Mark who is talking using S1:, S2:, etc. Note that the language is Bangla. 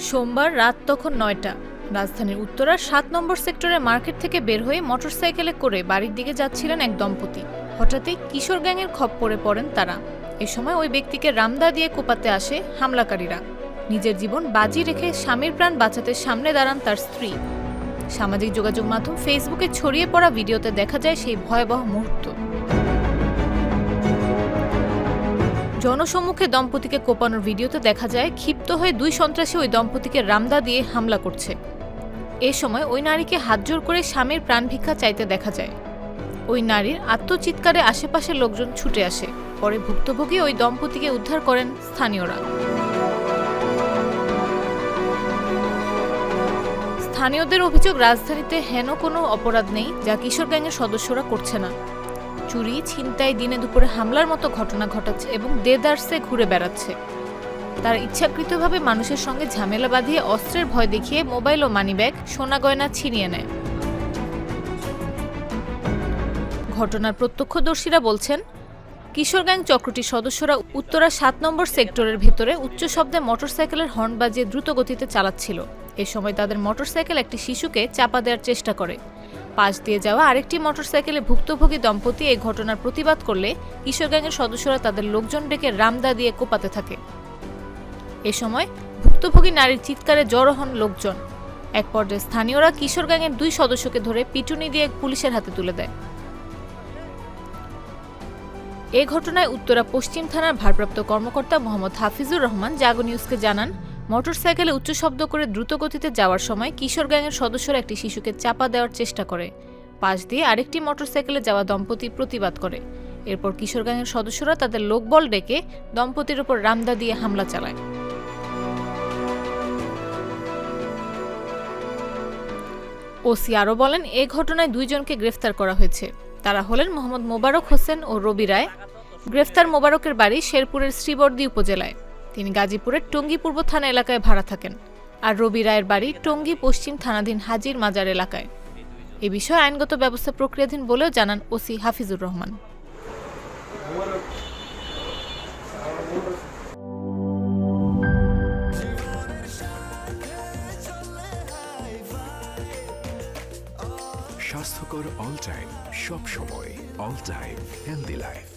S1: সোমবার রাত তখন ৯টা। রাজধানীর উত্তরার ৭ নম্বর সেক্টরের মার্কেট থেকে বের হয়ে মোটরসাইকেলে করে বাড়ির দিকে যাচ্ছিলেন এক দম্পতি। হঠাৎই কিশোর গ্যাংয়ের খপ্পরে পড়েন তারা। এ সময় ওই ব্যক্তিকে রামদা দিয়ে কোপাতে আসে হামলাকারীরা। নিজের জীবন বাজি রেখে স্বামীর প্রাণ বাঁচাতে সামনে দাঁড়ান তার স্ত্রী। সামাজিক যোগাযোগ মাধ্যম ফেসবুকে ছড়িয়ে পড়া ভিডিওতে দেখা যায় সেই ভয়াবহ মুহূর্ত। জনসম্মুখে দম্পতিকে কোপানোর ভিডিওতে দেখা যায় ক্ষিপ্ত হয়ে দুই সন্ত্রাসী ওই দম্পতিকে রামদা দিয়ে হামলা করছে। এ সময় ওই নারীকে হাতজোড় করে স্বামীর প্রাণ ভিক্ষা চাইতে দেখা যায়। ওই নারীর আত্মচিৎকারে আশেপাশের লোকজন ছুটে আসে। পরে ভুক্তভোগী ওই দম্পতিকে উদ্ধার করেন স্থানীয়রা। স্থানীয়দের অভিযোগ, রাজধানীতে হেন কোনো অপরাধ নেই যা কিশোর গ্যাংয়ের সদস্যরা করছে না। চুরি, ছিনতাই, দিনে দুপুরে হামলার মতো ঘটনা ঘটাচ্ছে এবং দেদারসে ঘুরে বেড়াচ্ছে। তারা ইচ্ছাকৃতভাবে মানুষের সঙ্গে ঝামেলা বাঁধিয়ে অস্ত্রের ভয় দেখিয়ে মোবাইল ও মানিব্যাগ, সোনা গয়না ছিনিয়ে নেয়। ঘটনার প্রত্যক্ষদর্শীরা বলছেন, কিশোর গ্যাং চক্রটির সদস্যরা উত্তরা ৭ নম্বর সেক্টরের ভেতরে উচ্চ শব্দে মোটরসাইকেলের হর্ন বাজিয়ে দ্রুত গতিতে চালাচ্ছিল। এ সময় তাদের মোটরসাইকেল একটি শিশুকে চাপা দেওয়ার চেষ্টা করে। পাশ দিয়ে যাওয়া আরেকটি মোটরসাইকেলে ভুক্তভোগী দম্পতি এই ঘটনার প্রতিবাদ করলে কিশোর গ্যাংয়ের সদস্যরা তাদের লোকজন ডেকে রামদা দিয়ে কোপাতে থাকে। এ সময় ভুক্তভোগী নারীর চিৎকারে জড়ো হন লোকজন। এক পর্যায়ে স্থানীয়রা কিশোর গ্যাংয়ের 2 সদস্যকে ধরে পিটুনি দিয়ে পুলিশের হাতে তুলে দেয়। এ ঘটনায় উত্তরা পশ্চিম থানার ভারপ্রাপ্ত কর্মকর্তা মোহাম্মদ হাফিজুর রহমান জাগো নিউজকে জানান, মোটরসাইকেলে উচ্চ শব্দ করে দ্রুত গতিতে যাওয়ার সময় কিশোর গ্যাংয়ের সদস্যরা একটি শিশুকে চাপা দেওয়ার চেষ্টা করে। পাশ দিয়ে আরেকটি মোটরসাইকেলে যাওয়া দম্পতি প্রতিবাদ করে। এরপর কিশোর গ্যাংয়ের সদস্যরা তাদের লোকবল ডেকে দম্পতির উপর রামদা দিয়ে হামলা চালায়। ওসি আরও বলেন, এ ঘটনায় 2 জনকে গ্রেফতার করা হয়েছে। তারা হলেন মোহাম্মদ মোবারক হোসেন ও রবি রায়। গ্রেফতার মোবারকের বাড়ি শেরপুরের শ্রীবর্দী উপজেলায়। তিনি গাজীপুরের টঙ্গী পূর্ব থানা এলাকায় ভাড়া থাকেন। আর রবি রায়ের বাড়ি টঙ্গী পশ্চিম থানাধীন হাজির মাজার এলাকায়। এ বিষয়ে আইনগত ব্যবস্থা প্রক্রিয়াধীন বলেও জানান ওসি হাফিজুর রহমান।
S2: স্বাস্থ্যকর অল টাইম, সব সময় অল টাইম হেলদি লাইফ।